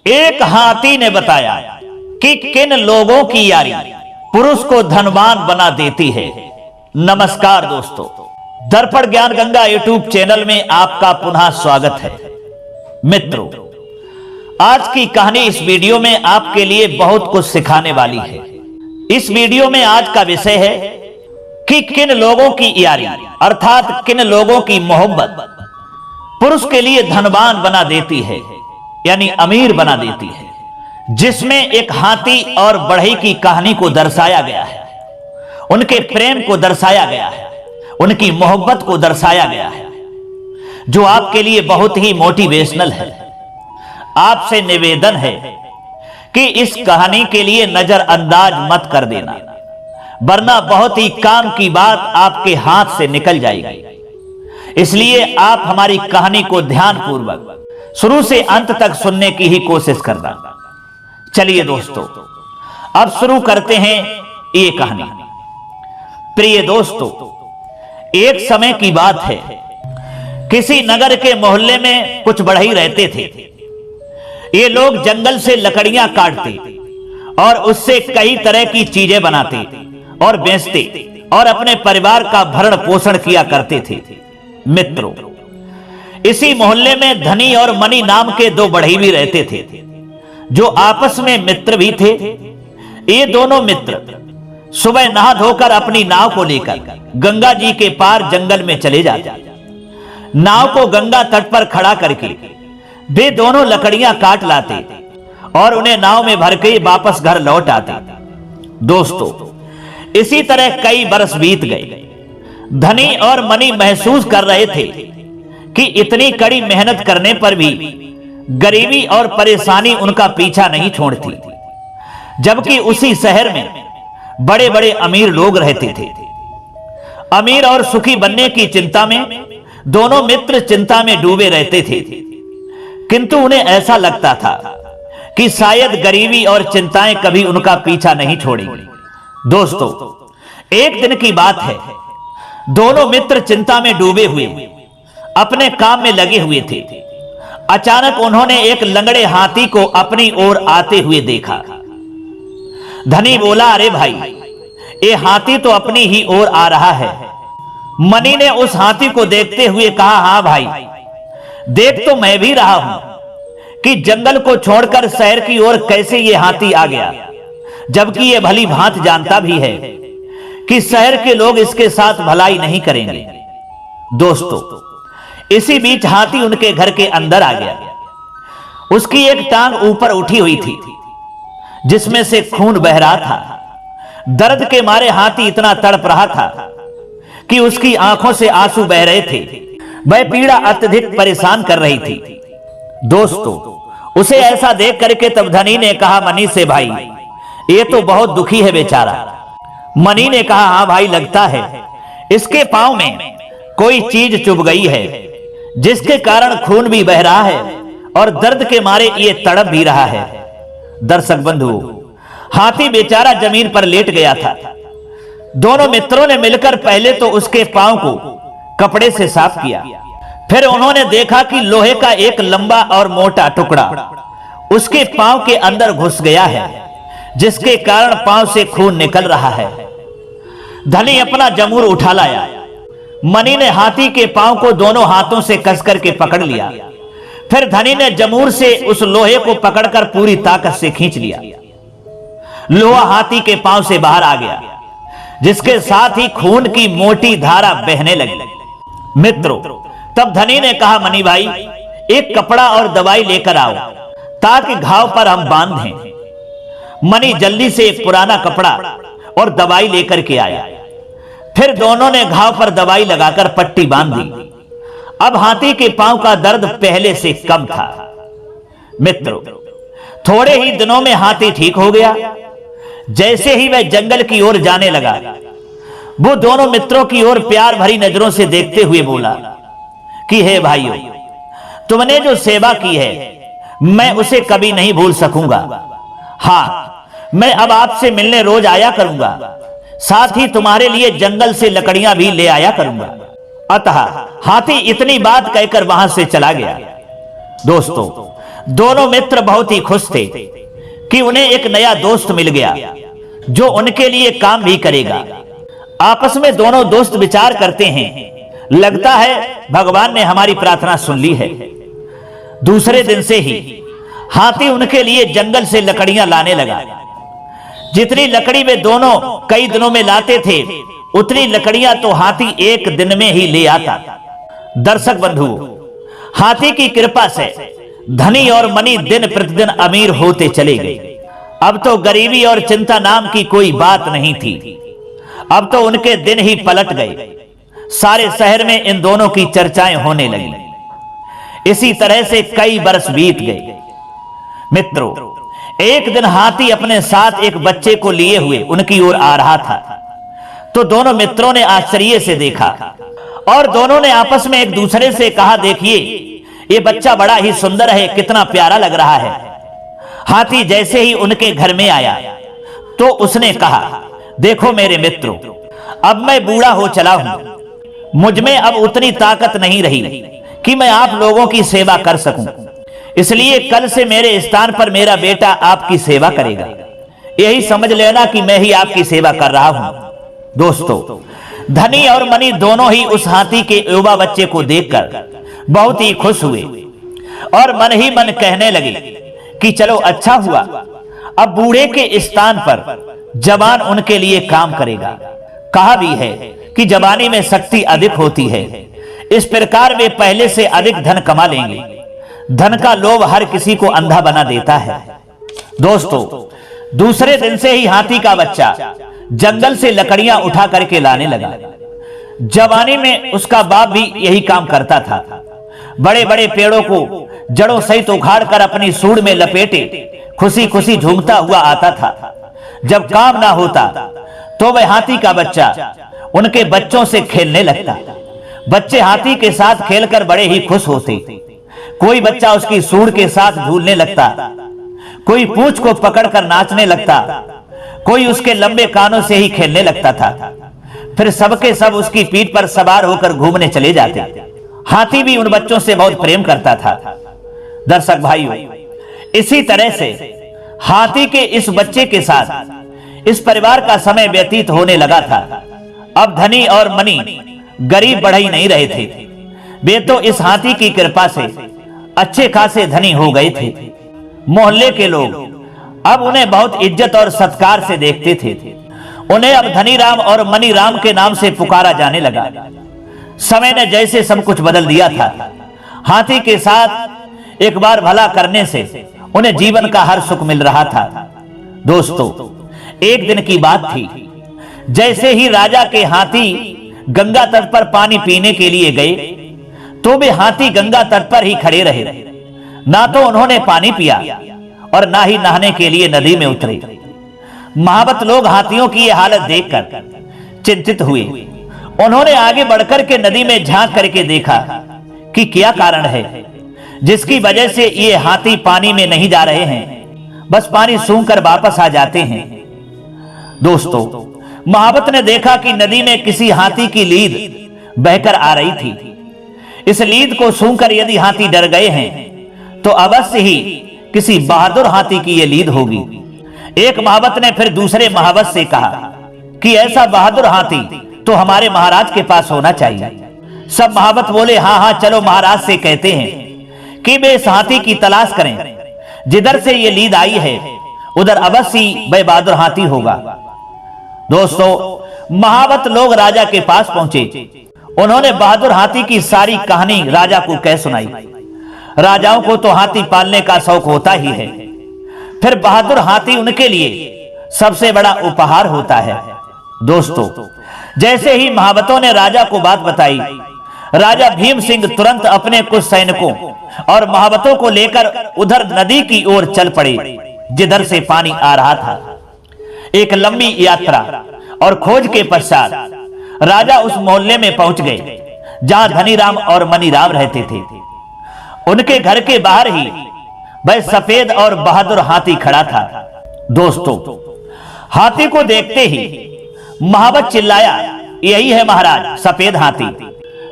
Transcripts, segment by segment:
एक हाथी ने बताया कि किन लोगों की यारी पुरुष को धनवान बना देती है। नमस्कार दोस्तों, दर्पण ज्ञान गंगा यूट्यूब चैनल में आपका पुनः स्वागत है। मित्रों, आज की कहानी इस वीडियो में आपके लिए बहुत कुछ सिखाने वाली है। इस वीडियो में आज का विषय है कि किन लोगों की यारी अर्थात किन लोगों की मोहब्बत पुरुष के लिए धनवान बना देती है, यानी अमीर बना देती है। जिसमें एक हाथी और बढ़ई की कहानी को दर्शाया गया है, उनके प्रेम को दर्शाया गया है, उनकी मोहब्बत को दर्शाया गया है, जो आपके लिए बहुत ही मोटिवेशनल है। आपसे निवेदन है कि इस कहानी के लिए नजरअंदाज मत कर देना, वरना बहुत ही काम की बात आपके हाथ से निकल जाएगी। इसलिए आप हमारी कहानी को ध्यानपूर्वक शुरू से अंत तक सुनने की ही कोशिश करना। चलिए दोस्तों, अब शुरू करते हैं ये कहानी। प्रिय दोस्तों, एक समय की बात है, किसी नगर के मोहल्ले में कुछ बढ़ई रहते थे। ये लोग जंगल से लकड़ियां काटते और उससे कई तरह की चीजें बनाते और बेचते और अपने परिवार का भरण पोषण किया करते थे। मित्रों, इसी मोहल्ले में धनी और मनी नाम के दो बढ़ई भी रहते थे, जो आपस में मित्र भी थे। ये दोनों मित्र सुबह नहा धोकर अपनी नाव को लेकर गंगा जी के पार जंगल में चले जाते। नाव को गंगा तट पर खड़ा करके वे दोनों लकड़ियां काट लाते और उन्हें नाव में भर के वापस घर लौट आते। दोस्तों, इसी तरह कई बरस बीत गए। धनी और मनी महसूस कर रहे थे कि इतनी कड़ी मेहनत करने पर भी गरीबी और परेशानी उनका पीछा नहीं छोड़ती, जबकि उसी शहर में बड़े बड़े अमीर लोग रहते थे। अमीर और सुखी बनने की चिंता में दोनों मित्र चिंता में डूबे रहते थे, किंतु उन्हें ऐसा लगता था कि शायद गरीबी और चिंताएं कभी उनका पीछा नहीं छोड़ेंगी। दोस्तों, एक दिन की बात है, दोनों मित्र चिंता में डूबे हुए अपने काम में लगे हुए थे। अचानक उन्होंने एक लंगड़े हाथी को अपनी ओर आते हुए देखा। धनी बोला, अरे भाई, ये हाथी तो अपनी ही ओर आ रहा है। मनी ने उस हाथी को देखते हुए कहा, हाँ भाई, देख तो मैं भी रहा हूं कि जंगल को छोड़कर शहर की ओर कैसे ये हाथी आ गया, जबकि ये भली भांति जानता भी है कि शहर के लोग इसके साथ भलाई नहीं करेंगे। दोस्तों, इसी बीच हाथी उनके घर के अंदर आ गया। उसकी एक टांग ऊपर उठी हुई थी, जिसमें से खून बह रहा था। दर्द के मारे हाथी इतना तड़प रहा था कि उसकी आंखों से आंसू बह रहे थे। वह पीड़ा अत्यधिक परेशान कर रही थी। दोस्तों, उसे ऐसा देख करके तब धनी ने कहा मनी से, भाई, ये तो बहुत दुखी है बेचारा। मनी ने कहा, हाँ भाई, लगता है इसके पांव में कोई चीज चुभ गई है, जिसके कारण खून भी बह रहा है और दर्द के मारे ये तड़प भी रहा है। दर्शक बंधु, हाथी बेचारा जमीन पर लेट गया था। दोनों मित्रों ने मिलकर पहले तो उसके पांव को कपड़े से साफ किया। फिर उन्होंने देखा कि लोहे का एक लंबा और मोटा टुकड़ा उसके पांव के अंदर घुस गया है, जिसके कारण पांव से खून निकल रहा है। धनी अपना जमूर उठा लाया। मनी ने हाथी के पांव को दोनों हाथों से कस करके पकड़ लिया। फिर धनी ने जमूर से उस लोहे को पकड़कर पूरी ताकत से खींच लिया। लोहा हाथी के पांव से बाहर आ गया, जिसके साथ ही खून की मोटी धारा बहने लगी। मित्रों, तब धनी ने कहा, मनी भाई, एक कपड़ा और दवाई लेकर आओ ताकि घाव पर हम बांध दें। मनी जल्दी से एक पुराना कपड़ा और दवाई लेकर के आया। फिर दोनों ने घाव पर दवाई लगाकर पट्टी बांध दी। अब हाथी के पांव का दर्द पहले से कम था। मित्रों, थोड़े ही दिनों में हाथी ठीक हो गया। जैसे ही वह जंगल की ओर जाने लगा, वो दोनों मित्रों की ओर प्यार भरी नजरों से देखते हुए बोला कि हे भाइयों, तुमने जो सेवा की है मैं उसे कभी नहीं भूल सकूंगा। हाँ, मैं अब आपसे मिलने रोज आया करूंगा, साथ ही तुम्हारे लिए जंगल से लकड़ियां भी ले आया करूंगा। अतः हाथी इतनी बात कहकर वहां से चला गया। दोस्तों, दोनों मित्र बहुत ही खुश थे कि उन्हें एक नया दोस्त मिल गया जो उनके लिए काम भी करेगा। आपस में दोनों दोस्त विचार करते हैं, लगता है भगवान ने हमारी प्रार्थना सुन ली है। दूसरे दिन से ही हाथी उनके लिए जंगल से लकड़ियां लाने लगा। जितनी लकड़ी वे दोनों कई दिनों में लाते थे, उतनी लकड़ियां तो हाथी एक दिन में ही ले आता। दर्शक बंधुओं, हाथी की कृपा से धनी और मनी दिन प्रतिदिन अमीर होते चले गए। अब तो गरीबी और चिंता नाम की कोई बात नहीं थी। अब तो उनके दिन ही पलट गए। सारे शहर में इन दोनों की चर्चाएं होने लगी। इसी तरह से कई वर्ष बीत गए। मित्रों, एक दिन हाथी अपने साथ एक बच्चे को लिए हुए उनकी ओर आ रहा था, तो दोनों मित्रों ने आश्चर्य से देखा और दोनों ने आपस में एक दूसरे से कहा, देखिए ये बच्चा बड़ा ही सुंदर है, कितना प्यारा लग रहा है। हाथी जैसे ही उनके घर में आया तो उसने कहा, देखो मेरे मित्रों, अब मैं बूढ़ा हो चला हूं, मुझ में अब उतनी ताकत नहीं रही कि मैं आप लोगों की सेवा कर सकूं। इसलिए कल से मेरे स्थान पर मेरा बेटा आपकी सेवा करेगा। यही समझ लेना कि मैं ही आपकी सेवा कर रहा हूं। दोस्तों, धनी और मनी दोनों ही उस हाथी के युवा बच्चे को देखकर बहुत ही खुश हुए और मन ही मन कहने लगे कि चलो अच्छा हुआ, अब बूढ़े के स्थान पर जवान उनके लिए काम करेगा। कहा भी है कि जवानी में शक्ति अधिक होती है। इस प्रकार वे पहले से अधिक धन कमा लेंगे। धन का लोभ हर किसी को अंधा बना देता है। दोस्तों, दूसरे दिन से ही हाथी का बच्चा जंगल से लकड़ियां उठा करके लाने लगा। जवानी में उसका बाप भी यही काम करता था। बड़े बड़े पेड़ों को जड़ों सहित उखाड़ कर अपनी सूंड में लपेटे खुशी खुशी झूमता हुआ आता था। जब काम ना होता तो वह हाथी का बच्चा उनके बच्चों से खेलने लगता। बच्चे हाथी के साथ खेलकर बड़े ही खुश होते। कोई बच्चा उसकी सूंड के साथ झूलने लगता, कोई पूंछ को पकड़कर नाचने लगता, कोई उसके लंबे कानों से ही खेलने लगता था। फिर सबके सब उसकी पीठ पर सवार होकर घूमने चले जाते। हाथी भी उन बच्चों से बहुत प्रेम करता था। दर्शक भाइयों, इसी तरह से हाथी के इस बच्चे के साथ इस परिवार का समय व्यतीत होने लगा था। अब धनी और मनी गरीब बढ़ ही नहीं रहे थे। वे तो इस हाथी की कृपा से अच्छे खासे धनी हो गए थे। मोहल्ले के लोग अब उन्हें बहुत इज्जत और सत्कार से देखते थे। उन्हें अब धनी राम और मनी राम के नाम से पुकारा जाने लगा। समय ने जैसे सब कुछ बदल दिया था। हाथी के साथ एक बार भला करने से उन्हें जीवन का हर सुख मिल रहा था। दोस्तों, एक दिन की बात थी। जैसे ही राजा के हाथी गंगा तट पर पानी पीने के लिए गए, तो वे हाथी गंगा तट पर ही खड़े रहे। ना तो उन्होंने पानी पिया और ना ही नहाने के लिए नदी में उतरे। महावत लोग हाथियों की यह हालत देखकर चिंतित हुए। उन्होंने आगे बढ़कर के नदी में झांक करके देखा कि क्या कारण है जिसकी वजह से ये हाथी पानी में नहीं जा रहे हैं, बस पानी सूंघ कर वापस आ जाते हैं। दोस्तों, महावत ने देखा कि नदी में किसी हाथी की लीद बहकर आ रही थी। इस लीद को सूंघकर यदि हाथी डर गए हैं तो अवश्य ही किसी बहादुर हाथी की यह लीद होगी। एक महावत ने फिर दूसरे महावत से कहा कि ऐसा बहादुर हाथी तो हमारे महाराज के पास होना चाहिए। सब महावत बोले, हाँ हाँ चलो महाराज से कहते हैं कि वे इस हाथी की तलाश करें। जिधर से ये लीद आई है उधर अवश्य वह बहादुर हाथी होगा। दोस्तों, महावत लोग राजा के पास पहुंचे। उन्होंने बहादुर हाथी की सारी कहानी राजा को कह सुनाई। राजाओं को तो हाथी पालने का शौक होता ही है, फिर बहादुर हाथी उनके लिए सबसे बड़ा उपहार होता है। दोस्तों, जैसे ही महावतों ने राजा को बात बताई, राजा भीम सिंह तुरंत अपने कुछ सैनिकों और महावतों को लेकर उधर नदी की ओर चल पड़े जिधर से पानी आ रहा था। एक लंबी यात्रा और खोज के पश्चात राजा उस मोहल्ले में पहुंच गए जहां धनीराम और मनीराम रहते थे। उनके घर के बाहर ही वह सफेद और बहादुर हाथी खड़ा था। दोस्तों, हाथी को देखते ही महावत चिल्लाया, यही है महाराज सफेद हाथी,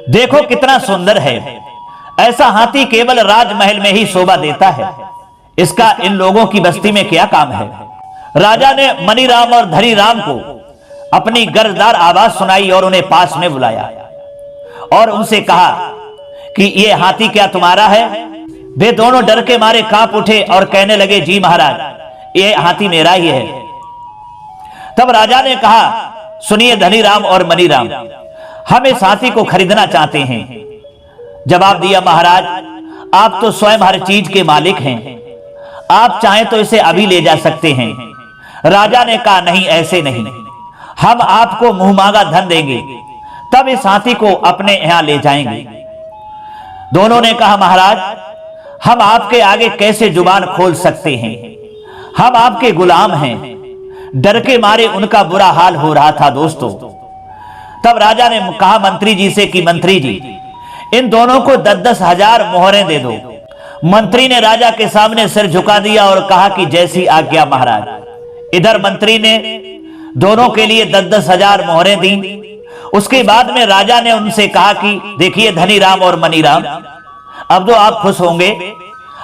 देखो कितना सुंदर है। ऐसा हाथी केवल राजमहल में ही शोभा देता है। इसका इन लोगों की बस्ती में क्या काम है। राजा ने मनीराम और धनीराम को अपनी गर्जदार आवाज सुनाई और उन्हें पास में बुलाया और उनसे कहा कि ये हाथी क्या तुम्हारा है। वे दोनों डर के मारे कांप उठे और कहने लगे, जी महाराज, ये हाथी मेरा ही है। तब राजा ने कहा, सुनिए धनीराम और मनीराम, हम इस हाथी को खरीदना चाहते हैं। जवाब दिया, महाराज, आप तो स्वयं हर चीज के मालिक हैं, आप चाहें तो इसे अभी ले जा सकते हैं। राजा ने कहा, नहीं, ऐसे नहीं, हम आपको मुंह मांगा धन देंगे, तब इस हाथी को अपने यहां ले जाएंगे। दोनों ने कहा, महाराज, हम आपके आगे कैसे जुबान खोल सकते हैं, हम आपके गुलाम हैं। डर के मारे उनका बुरा हाल हो रहा था। दोस्तों, तब राजा ने कहा मंत्री जी से कि मंत्री जी, इन दोनों को 10-10 हजार मोहरें दे दो। मंत्री ने राजा के सामने सिर झुका दिया और कहा कि जैसी आज्ञा महाराज। इधर मंत्री ने दोनों के लिए 10-10 हजार मोहरें दी। उसके बाद में राजा ने उनसे कहा कि देखिए धनीराम और मनीराम, अब तो आप खुश होंगे,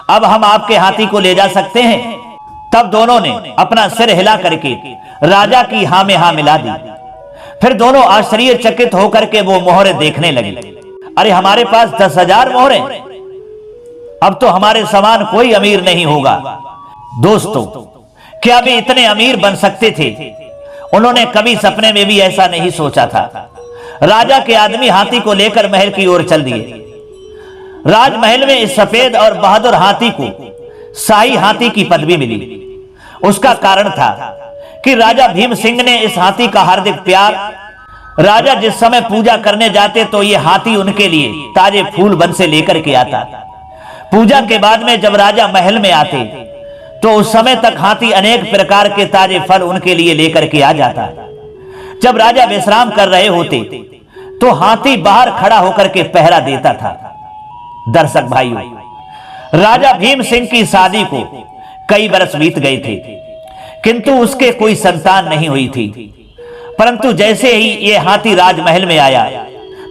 अब हम आपके हाथी को ले जा सकते हैं। तब दोनों ने अपना सिर हिला करके राजा की हां में हां मिला दी। फिर दोनों आश्चर्यचकित होकर के वो मोहरें देखने लगे। अरे, हमारे पास 10 हजार मोहरें, अब तो हमारे समान कोई अमीर नहीं होगा। दोस्तों, क्या वे इतने अमीर बन सकते थे? उन्होंने कभी सपने में भी ऐसा नहीं सोचा था। राजा के आदमी हाथी को लेकर महल की ओर चल दिए। राजमहल में इस सफेद और बहादुर हाथी को शाही हाथी की पदवी मिली। उसका कारण था कि राजा भीम सिंह ने इस हाथी का हार्दिक प्यार, राजा जिस समय पूजा करने जाते तो ये हाथी उनके लिए ताजे फूल वन से लेकर के आता। पूजा के बाद में जब राजा महल में आते तो उस समय तक हाथी अनेक प्रकार के ताजे फल उनके लिए लेकर के आ जाता। जब राजा विश्राम कर रहे होते तो हाथी बाहर खड़ा होकर के पहरा देता था। दर्शक भाइयों, राजा भीम सिंह की शादी को कई बरस बीत गए थे, किंतु उसके कोई संतान नहीं हुई थी। परंतु जैसे ही ये हाथी राजमहल में आया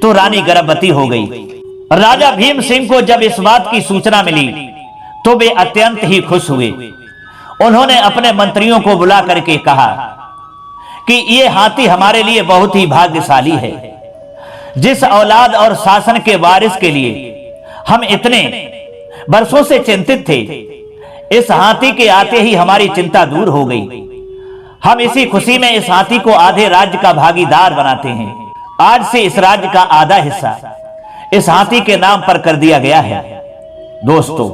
तो रानी गर्भवती हो गई। राजा भीम सिंह को जब इस बात की सूचना मिली तो वे अत्यंत ही खुश हुए। उन्होंने अपने मंत्रियों को बुला करके कहा कि ये हाथी हमारे लिए बहुत ही भाग्यशाली है। जिस औलाद और शासन के वारिस के लिए हम इतने वर्षों से चिंतित थे, इस हाथी के आते ही हमारी चिंता दूर हो गई। हम इसी खुशी में इस हाथी को आधे राज्य का भागीदार बनाते हैं। आज से इस राज्य का आधा हिस्सा इस हाथी के नाम पर कर दिया गया है। दोस्तों,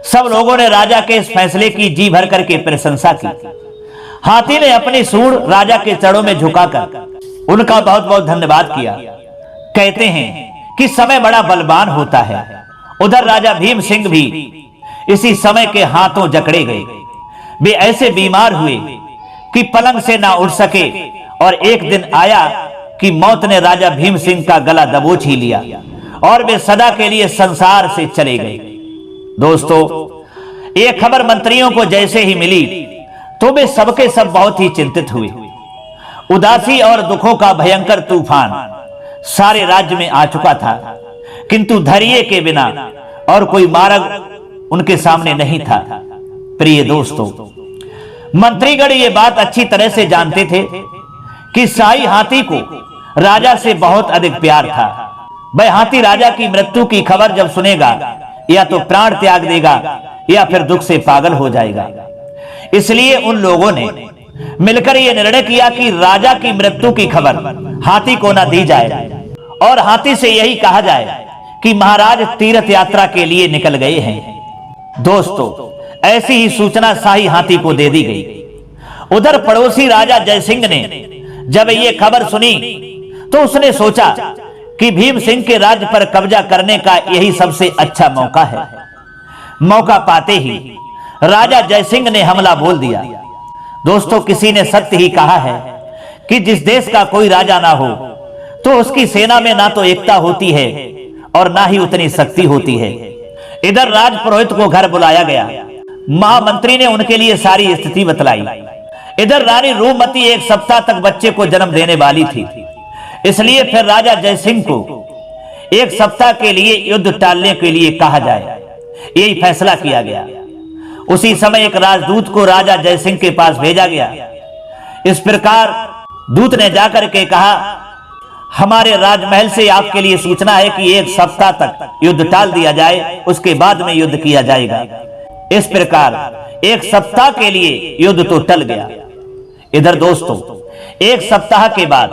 सब लोगों ने राजा के इस फैसले की जी भर करके प्रशंसा की। हाथी ने अपनी सूंड राजा के चरणों में झुकाकर उनका बहुत बहुत धन्यवाद किया। कहते हैं कि समय बड़ा बलवान होता है। उधर राजा भीम सिंह भी इसी समय के हाथों जकड़े गए। वे ऐसे बीमार हुए कि पलंग से ना उठ सके और एक दिन आया कि मौत ने राजा भीम सिंह का गला दबोच ही लिया और वे सदा के लिए संसार से चले गए। दोस्तों, ये खबर मंत्रियों को जैसे ही मिली तो वे सबके सब बहुत ही चिंतित हुए। उदासी और दुखों का भयंकर तूफान सारे राज्य में आ चुका था, किंतु धैर्य के बिना और कोई मार्ग उनके सामने नहीं था। प्रिय दोस्तों, मंत्रीगण ये बात अच्छी तरह से जानते थे कि शाही हाथी को राजा से बहुत अधिक प्यार था। वह हाथी राजा की मृत्यु की खबर जब सुनेगा या तो प्राण त्याग देगा या फिर दुख से पागल हो जाएगा। इसलिए उन लोगों ने मिलकर यह निर्णय किया कि राजा की मृत्यु की खबर हाथी को न दी जाए और हाथी से यही कहा जाए कि महाराज तीर्थ यात्रा के लिए निकल गए हैं। दोस्तों, ऐसी ही सूचना शाही हाथी को दे दी गई। उधर पड़ोसी राजा जयसिंह ने जब ये खबर सुनी तो उसने सोचा कि भीम सिंह के राज्य पर कब्जा करने का यही सबसे अच्छा मौका है। मौका पाते ही राजा जयसिंह ने हमला बोल दिया। दोस्तों, किसी ने सत्य ही कहा है कि जिस देश का कोई राजा ना हो तो उसकी सेना में ना तो एकता होती है और ना ही उतनी शक्ति होती है। इधर राजपुरोहित को घर बुलाया गया। महामंत्री ने उनके लिए सारी स्थिति बतलाई। इधर रानी रूपमती एक सप्ताह तक बच्चे को जन्म देने वाली थी, इसलिए फिर राजा जयसिंह को एक सप्ताह के लिए युद्ध टालने के लिए कहा जाए, यही फैसला किया गया। उसी समय एक राजदूत को राजा जयसिंह के पास भेजा गया। इस प्रकार दूत ने जाकर के कहा, हमारे राजमहल से आपके लिए सूचना है कि 1 सप्ताह तक युद्ध टाल दिया जाए, उसके बाद में युद्ध किया जाएगा। इस प्रकार 1 सप्ताह के लिए युद्ध तो टल गया। इधर दोस्तों 1 सप्ताह के बाद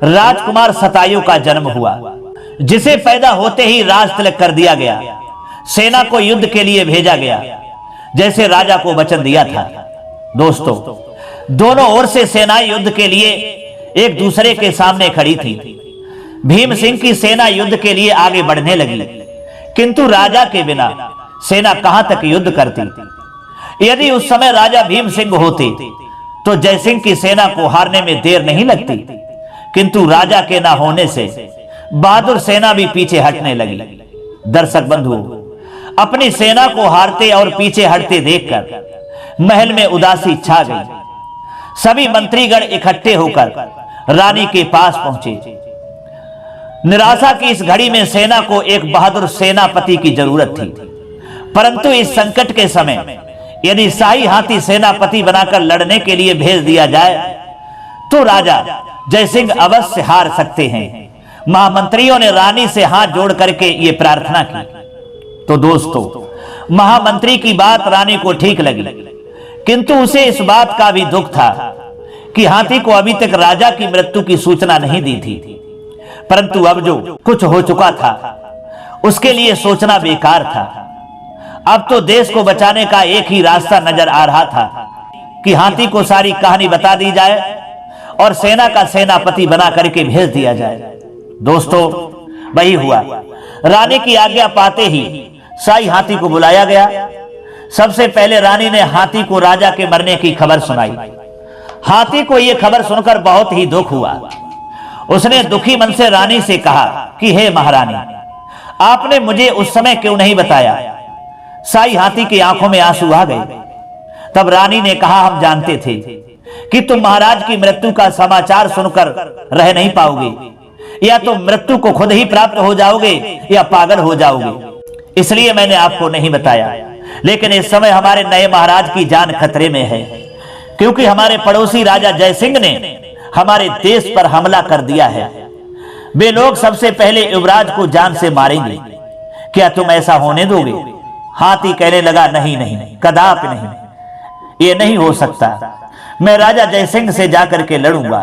राजकुमार शतायु का जन्म हुआ, जिसे पैदा होते ही राज तिलक कर दिया गया। सेना को युद्ध के लिए भेजा गया, जैसे राजा को वचन दिया था। दोस्तों दोनों ओर से सेनाएं युद्ध के लिए एक दूसरे के सामने खड़ी थी। भीम सिंह की सेना युद्ध के लिए आगे बढ़ने लगी, किंतु राजा के बिना सेना कहां तक युद्ध करती। यदि उस समय राजा भीम सिंह होते तो जयसिंह की सेना को हारने में देर नहीं लगती, किंतु राजा के ना होने से बहादुर सेना भी पीछे हटने लगी। दर्शक बंधु, अपनी सेना को हारते और पीछे हटते देखकर महल में उदासी छा गई। सभी मंत्रीगण इकट्ठे होकर रानी के पास पहुंचे। निराशा की इस घड़ी में सेना को एक बहादुर सेनापति की जरूरत थी, परंतु इस संकट के समय यदि शाही हाथी सेनापति बनाकर लड़ने के लिए भेज दिया जाए तो राजा जयसिंह अवश्य हार सकते हैं। महामंत्रियों ने रानी से हाथ जोड़ करके ये प्रार्थना की। तो दोस्तों महामंत्री की बात रानी को ठीक लगी, किंतु उसे इस बात का भी दुख था कि हाथी को अभी तक राजा की मृत्यु की सूचना नहीं दी थी। परंतु अब जो कुछ हो चुका था उसके लिए सोचना बेकार था। अब तो देश को बचाने का एक ही रास्ता नजर आ रहा था कि हाथी को सारी कहानी बता दी जाए और सेना का सेनापति बना करके भेज दिया जाए। दोस्तों वही हुआ। रानी की आज्ञा पाते ही शाही हाथी को बुलाया गया। सबसे पहले रानी ने हाथी को राजा के मरने की खबर सुनाई। हाथी को यह खबर सुनकर बहुत ही दुख हुआ। उसने दुखी मन से रानी से कहा कि हे महारानी, आपने मुझे उस समय क्यों नहीं बताया। शाही हाथी की आंखों में आंसू आ गए। तब रानी ने कहा, हम जानते थे कि तुम महाराज की मृत्यु का समाचार सुनकर रह नहीं पाओगे, या तो मृत्यु को खुद ही प्राप्त हो जाओगे या पागल हो जाओगे, इसलिए मैंने आपको नहीं बताया। लेकिन इस समय हमारे नए महाराज की जान खतरे में है, क्योंकि हमारे पड़ोसी राजा जयसिंह ने हमारे देश पर हमला कर दिया है। वे लोग सबसे पहले युवराज को जान से मारेंगे। क्या तुम ऐसा होने दोगे? हाथी कहने लगा, नहीं नहीं, कदापि नहीं, ये नहीं हो सकता। मैं राजा जयसिंह से जाकर के लड़ूंगा,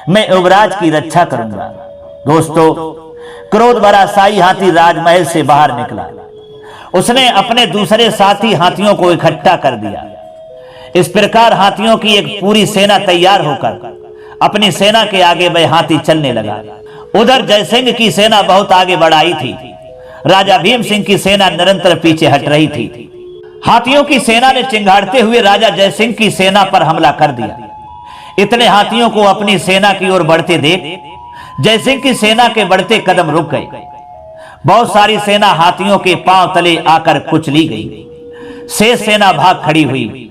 मैं युवराज की रक्षा करूंगा। दोस्तों क्रोध भरा शाही हाथी राजमहल से बाहर निकला। उसने अपने दूसरे साथी हाथियों को इकट्ठा कर दिया। इस प्रकार हाथियों की एक पूरी सेना तैयार होकर अपनी सेना के आगे वह हाथी चलने लगा। उधर जयसिंह की सेना बहुत आगे बढ़ आई थी। राजा भीम सिंह की सेना निरंतर पीछे हट रही थी। हाथियों की सेना ने चिंगाड़ते हुए राजा जयसिंह की सेना पर हमला कर दिया। इतने हाथियों को अपनी सेना की ओर बढ़ते देख जयसिंह की सेना के बढ़ते कदम रुक गए। बहुत सारी सेना हाथियों के पांव तले आकर कुचली गई। शेष सेना भाग खड़ी हुई।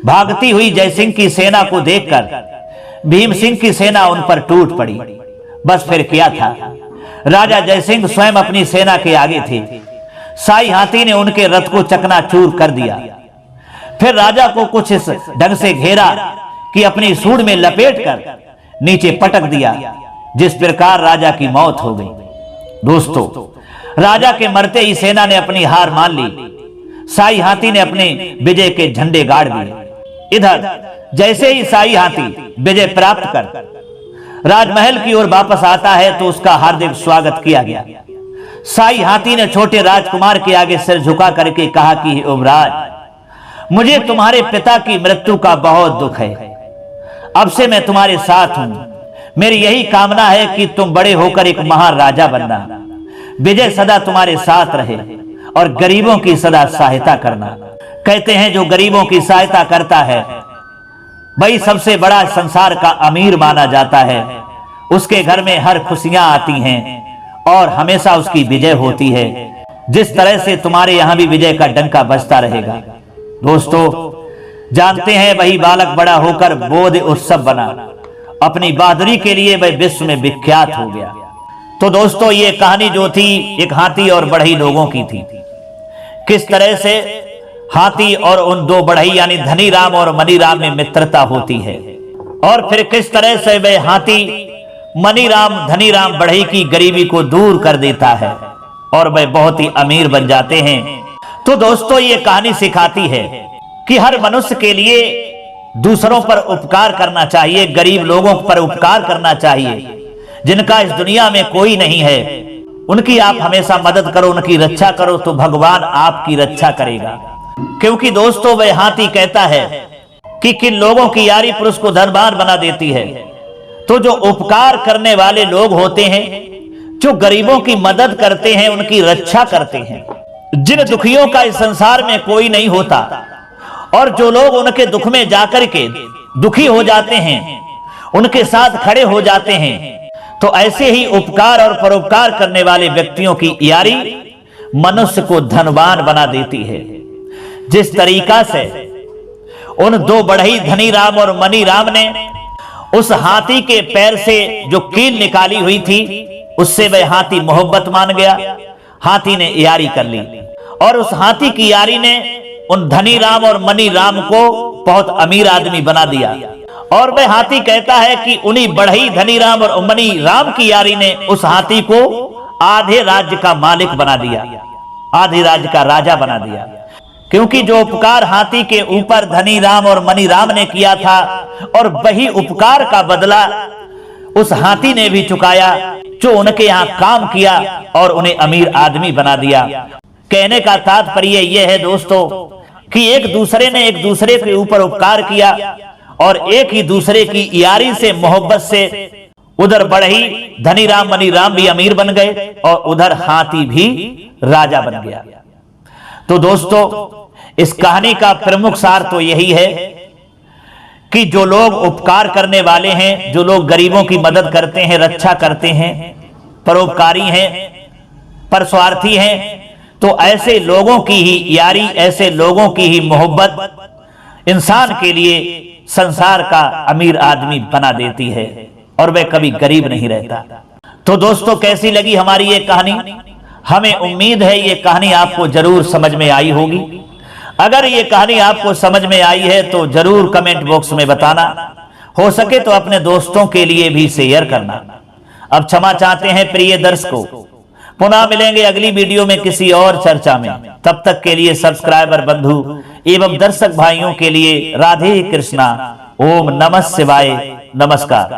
भागती हुई जयसिंह की सेना को देखकर भीम सिंह की सेना उन पर टूट पड़ी। बस फिर क्या था, राजा जयसिंह स्वयं अपनी सेना के आगे थे। शाही हाथी ने उनके रथ को चकनाचूर कर दिया। फिर राजा को कुछ इस ढंग से घेरा कि अपनी सूंड में लपेटकर नीचे पटक दिया, जिस प्रकार राजा की मौत हो गई। दोस्तों राजा के मरते ही सेना ने अपनी हार मान ली। शाही हाथी ने अपने विजय के झंडे गाड़ दिए। इधर जैसे ही शाही हाथी विजय प्राप्त कर राजमहल की ओर वापस आता है तो उसका हार्दिक स्वागत किया गया। शाही हाथी ने छोटे राजकुमार के आगे सिर झुका करके कहा कि युवराज, मुझे तुम्हारे पिता की मृत्यु का बहुत दुख है। अब से मैं तुम्हारे साथ हूं। मेरी यही कामना है कि तुम बड़े होकर एक महान राजा बनना। विजय सदा तुम्हारे साथ रहे और गरीबों की सदा सहायता करना। कहते हैं जो गरीबों की सहायता करता है वही सबसे बड़ा संसार का अमीर माना जाता है। उसके घर में हर खुशियां आती हैं और हमेशा उसकी विजय होती है। जिस तरह से तुम्हारे यहां भी विजय का डंका बजता रहेगा। दोस्तों जानते हैं वही बालक बड़ा होकर बोध उत्सव बना। अपनी बहादुरी के लिए वह विश्व में विख्यात हो गया। तो दोस्तों ये कहानी जो थी एक हाथी और बढ़ई लोगों की थी। किस तरह से हाथी और उन दो बढ़ई यानी धनीराम और मनीराम में मित्रता होती है। और फिर किस तरह से वह हाथी मनीराम धनीराम बढ़ई की गरीबी को दूर कर देता है और वह बहुत ही अमीर बन जाते हैं। तो दोस्तों, ये कहानी सिखाती है कि हर मनुष्य के लिए दूसरों पर उपकार करना चाहिए, गरीब लोगों पर उपकार करना चाहिए, जिनका इस दुनिया में कोई नहीं है। उनकी आप हमेशा मदद करो, उनकी रक्षा करो, तो भगवान आपकी रक्षा करेगा। क्योंकि दोस्तों, वह हाथी कहता है कि किन लोगों की यारी पुरुष को धनवान बना देती है। तो जो उपकार करने वाले लोग होते हैं, जो गरीबों की मदद करते हैं, उनकी रक्षा करते हैं, जिन दुखियों का इस संसार में कोई नहीं होता, और जो लोग उनके दुख में जाकर के दुखी हो जाते हैं, उनके साथ खड़े हो जाते हैं, तो ऐसे ही उपकार और परोपकार करने वाले व्यक्तियों की यारी मनुष्य को धनवान बना देती है। जिस तरीका से उन दो बढ़ई धनीराम और मनीराम ने उस हाथी के पैर से जो कील निकाली हुई थी, उससे वह हाथी मोहब्बत मान गया, हाथी ने यारी कर ली, और उस हाथी की यारी ने उन धनीराम और मनीराम को बहुत अमीर आदमी बना दिया। और वह हाथी कहता है कि उन्हीं बढ़ई धनीराम और मनीराम की यारी ने उस हाथी को आधे राज्य का मालिक बना दिया, आधे राज्य का राजा बना दिया। क्योंकि जो उपकार हाथी के ऊपर धनीराम और मनीराम ने किया था, और वही उपकार का बदला उस हाथी ने भी चुकाया, जो उनके यहाँ काम किया और उन्हें अमीर आदमी बना दिया। कहने का तात्पर्य यह है दोस्तों कि एक दूसरे ने एक दूसरे के ऊपर उपकार किया, और एक ही दूसरे की यारी से, मोहब्बत से उधर बढ़ई धनीराम मनीराम भी अमीर बन गए और उधर हाथी भी राजा बन गया। तो दोस्तों, इस कहानी का प्रमुख सार तो यही है कि जो लोग उपकार करने वाले हैं, जो लोग गरीबों की मदद करते हैं, रक्षा करते हैं, परोपकारी हैं, परस्वार्थी हैं, तो ऐसे लोगों की ही यारी, ऐसे लोगों की ही मोहब्बत इंसान के लिए संसार का अमीर आदमी बना देती है, और वह कभी गरीब नहीं रहता। तो दोस्तों, कैसी लगी हमारी ये कहानी? हमें उम्मीद है ये कहानी आपको जरूर समझ में आई होगी। अगर ये कहानी आपको समझ में आई है तो जरूर कमेंट बॉक्स में बताना, हो सके तो अपने दोस्तों के लिए भी शेयर करना। अब क्षमा चाहते हैं प्रिय दर्शकों, पुनः मिलेंगे अगली वीडियो में किसी और चर्चा में। तब तक के लिए सब्सक्राइबर बंधु एवं दर्शक भाइयों के लिए राधे कृष्णा, ओम नमः शिवाय, नमस्कार।